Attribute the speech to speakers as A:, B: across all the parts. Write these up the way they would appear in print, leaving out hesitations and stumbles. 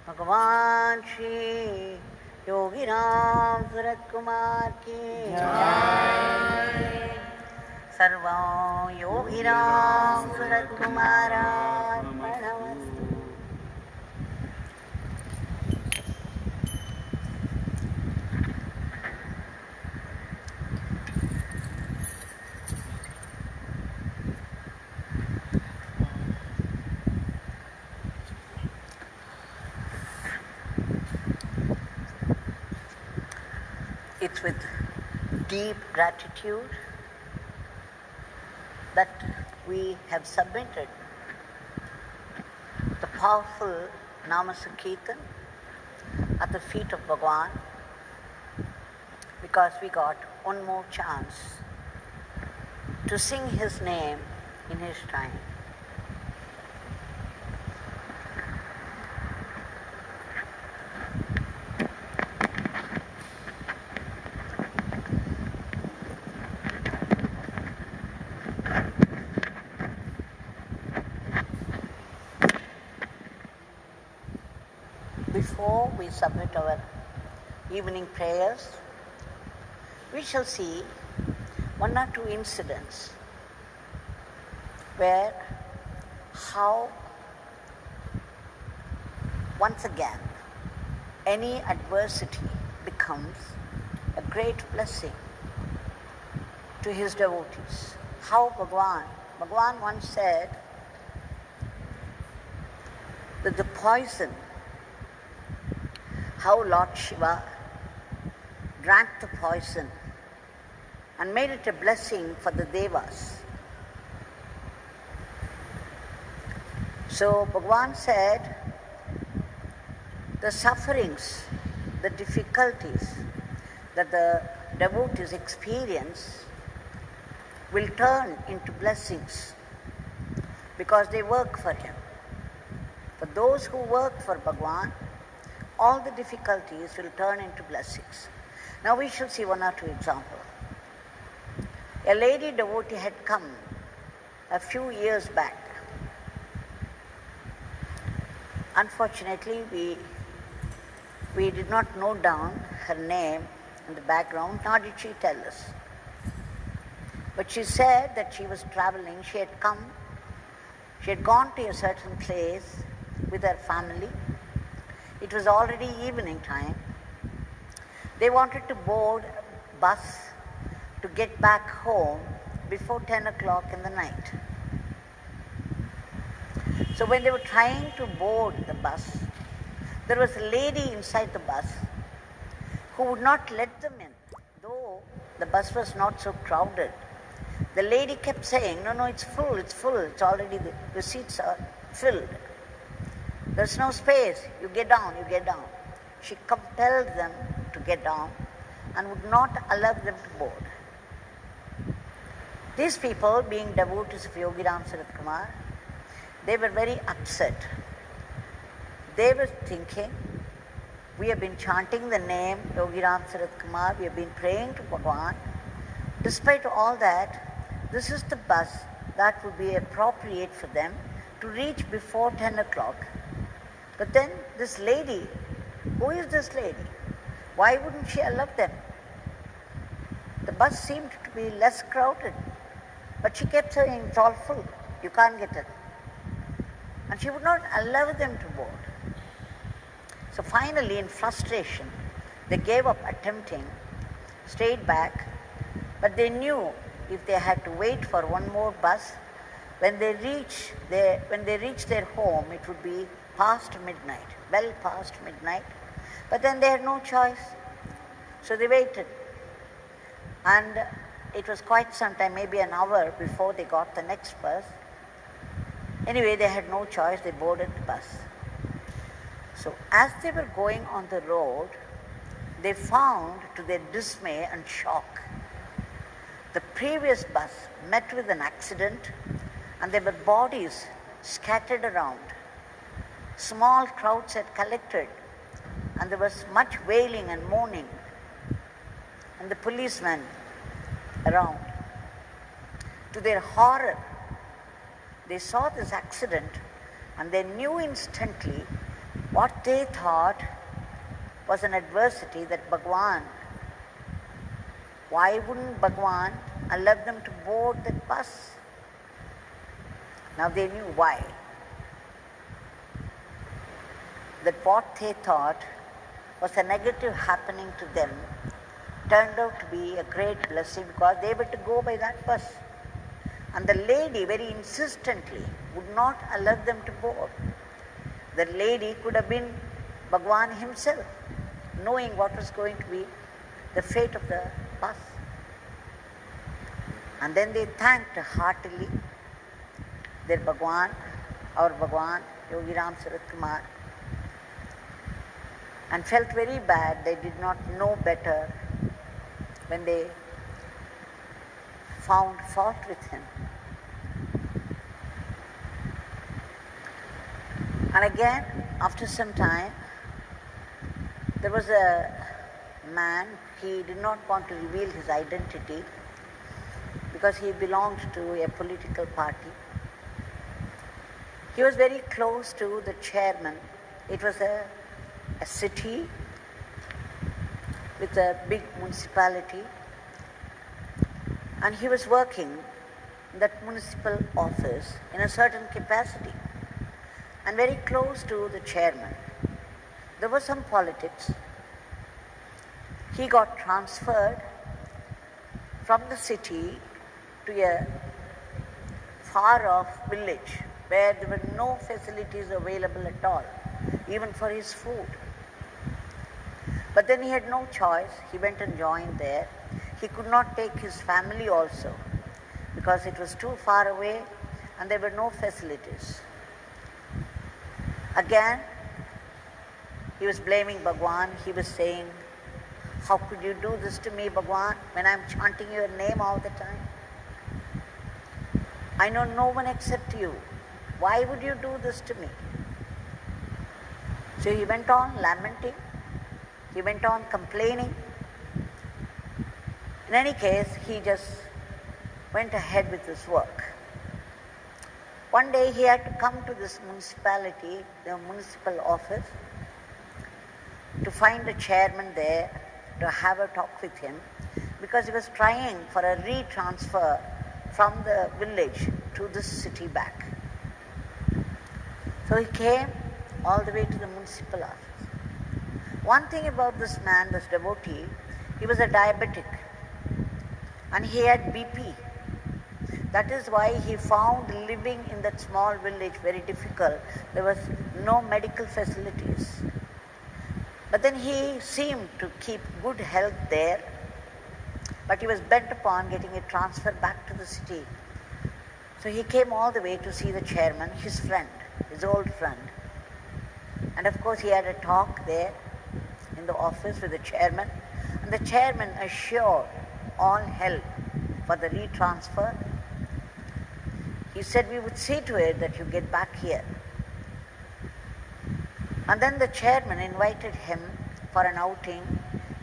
A: Bhagwan Shri Yogi Ramsuratkumar ki Jai. Sarvam Yogi Ramsuratkumara Pranamastu. It's with deep gratitude that we have submitted the powerful Nama Sankirtan at the feet of Bhagwan, because we got one more chance to sing his name in his time. Before we submit our evening prayers, we shall see one or two incidents where how once again any adversity becomes a great blessing to his devotees. How Bhagwan once said that the poison, how Lord Shiva drank the poison and made it a blessing for the Devas. So Bhagwan said, the sufferings, the difficulties that the devotees experience will turn into blessings because they work for him. For those who work for Bhagwan, all the difficulties will turn into blessings. Now we shall see one or two examples. A lady devotee had come a few years back. Unfortunately, we did not note down her name in the background, nor did she tell us. But she said that she was traveling, she had gone to a certain place with her family. It was already evening time. They wanted to board a bus to get back home before 10 o'clock in the night. So when they were trying to board the bus, there was a lady inside the bus who would not let them in, though the bus was not so crowded. The lady kept saying, no, it's full, it's already, the seats are filled. There's no space, you get down. She compelled them to get down and would not allow them to board. These people, being devotees of Yogi Ramsuratkumar, they were very upset. They were thinking, we have been chanting the name Yogi Ramsuratkumar, we have been praying to Bhagwan. Despite all that, this is the bus that would be appropriate for them to reach before 10 o'clock. But then this lady, who is this lady? Why wouldn't she allow them? The bus seemed to be less crowded, but she kept saying, it's all full, you can't get it. And she would not allow them to board. So finally, in frustration, they gave up attempting, stayed back, but they knew if they had to wait for one more bus, when they reach their home, it would be past midnight, well past midnight. But then they had no choice. So they waited. And it was quite some time, maybe an hour before they got the next bus. Anyway, they had no choice, they boarded the bus. So as they were going on the road, they found, to their dismay and shock, the previous bus met with an accident and there were bodies scattered around. Small crowds had collected and there was much wailing and mourning, and the policemen around. To their horror, they saw this accident and they knew instantly What they thought was an adversity that Bhagwan, why wouldn't Bhagwan allow them to board that bus? Now they knew why. That what they thought was a negative happening to them turned out to be a great blessing because they were to go by that bus. And the lady very insistently would not allow them to board. The lady could have been Bhagwan himself, knowing what was going to be the fate of the bus. And then they thanked heartily their Bhagwan, our Bhagwan Yogi Ramsuratkumar, and felt very bad they did not know better when they found fault with him. And again, after some time, there was a man, he did not want to reveal his identity because he belonged to a political party. He was very close to the chairman. It was a city with a big municipality, and he was working in that municipal office in a certain capacity and very close to the chairman. There was some politics. He got transferred from the city to a far off village where there were no facilities available at all, even for his food. But then he had no choice. He went and joined there. He could not take his family also because it was too far away and there were no facilities. Again, he was blaming Bhagwan. He was saying, "How could you do this to me, Bhagwan, when I'm chanting your name all the time? I know no one except you. Why would you do this to me?" So he went on lamenting. He went on complaining. In any case, he just went ahead with his work. One day he had to come to this municipality, the municipal office, to find the chairman there, to have a talk with him, because he was trying for a retransfer from the village to this city back. So he came all the way to the municipal office. One thing about this man, this devotee, he was a diabetic and he had BP. That is why he found living in that small village very difficult. There was no medical facilities. But then he seemed to keep good health there, but he was bent upon getting it transferred back to the city. So he came all the way to see the chairman, his friend, his old friend. And of course he had a talk there in the office with the chairman, and the chairman assured all help for the retransfer. He said, "We would see to it that you get back here." And then the chairman invited him for an outing.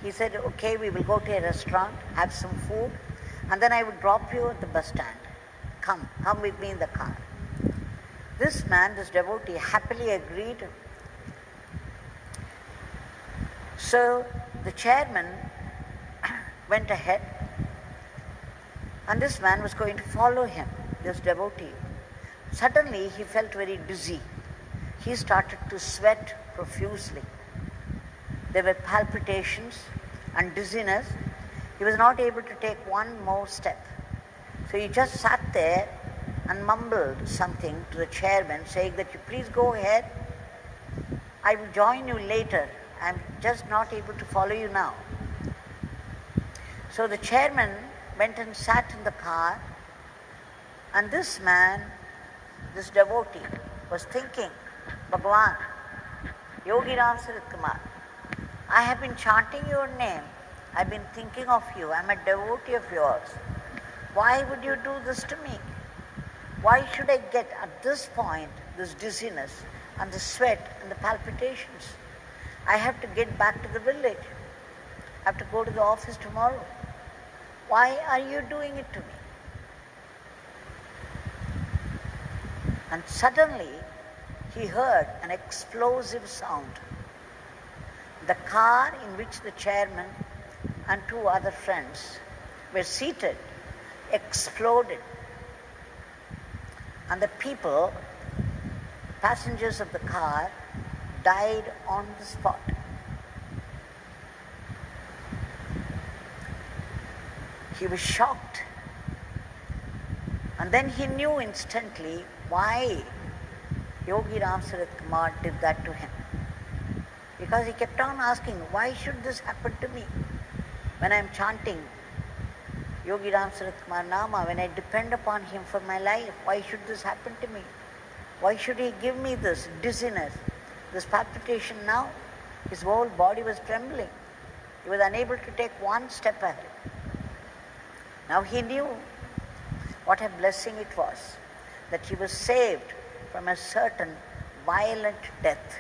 A: He said, "Okay, we will go to a restaurant, have some food, and then I will drop you at the bus stand. Come with me in the car." This man, this devotee, happily agreed. So the chairman went ahead, and this man was going to follow him, this devotee. Suddenly he felt very dizzy. He started to sweat profusely. There were palpitations and dizziness. He was not able to take one more step. So he just sat there and mumbled something to the chairman, saying that, "You please go ahead. I will join you later. I'm just not able to follow you now." So the chairman went and sat in the car, and this man, this devotee, was thinking, "Bhagwan, Yogi Ramsuratkumar, I have been chanting your name. I've been thinking of you. I'm a devotee of yours. Why would you do this to me? Why should I get at this point this dizziness and the sweat and the palpitations? I have to get back to the village. I have to go to the office tomorrow. Why are you doing it to me?" And suddenly he heard an explosive sound. The car in which the chairman and two other friends were seated exploded, and the people, passengers of the car, died on the spot. He was shocked, and then he knew instantly why Yogi Ramsuratkumar did that to him. Because he kept on asking, why should this happen to me? When I am chanting Yogi Ramsuratkumar Nama, when I depend upon him for my life, why should this happen to me? Why should he give me this dizziness, this palpitation now? His whole body was trembling. He was unable to take one step ahead. Now he knew what a blessing it was that he was saved from a certain violent death.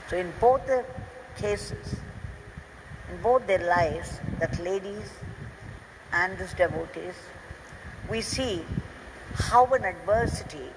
A: So in both the cases, in both their lives, that ladies and these devotees, we see how an adversity,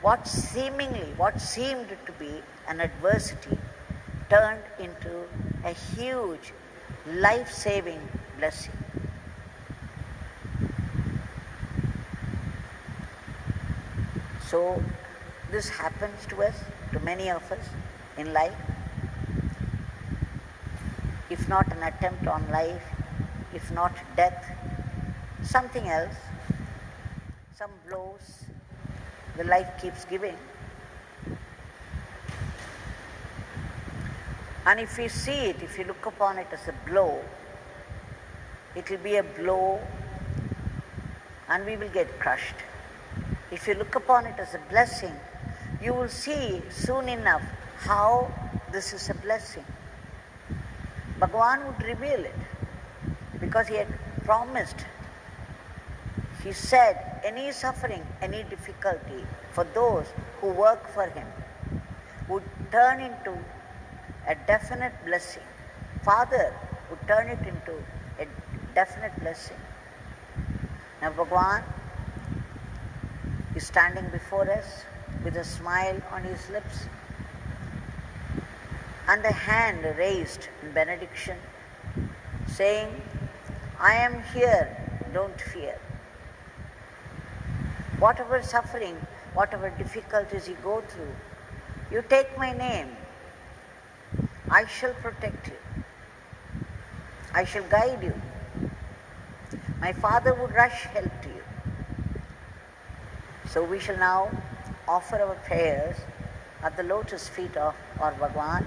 A: what seemed to be an adversity, turned into a huge life-saving blessing. So this happens to us, to many of us in life. If not an attempt on life, if not death, something else, some blows the life keeps giving. And if we see it, if you look upon it as a blow, it will be a blow and we will get crushed. If you look upon it as a blessing, you will see soon enough how this is a blessing. Bhagwan would reveal it because he had promised. He said any suffering, any difficulty for those who work for him would turn into a definite blessing. Father would turn it into a definite blessing. Now Bhagwan is standing before us with a smile on his lips and a hand raised in benediction, saying, I am here, don't fear. Whatever suffering, whatever difficulties you go through, you take my name, I shall protect you. I shall guide you. My Father would rush help to you. So we shall now offer our prayers at the lotus feet of our Bhagwan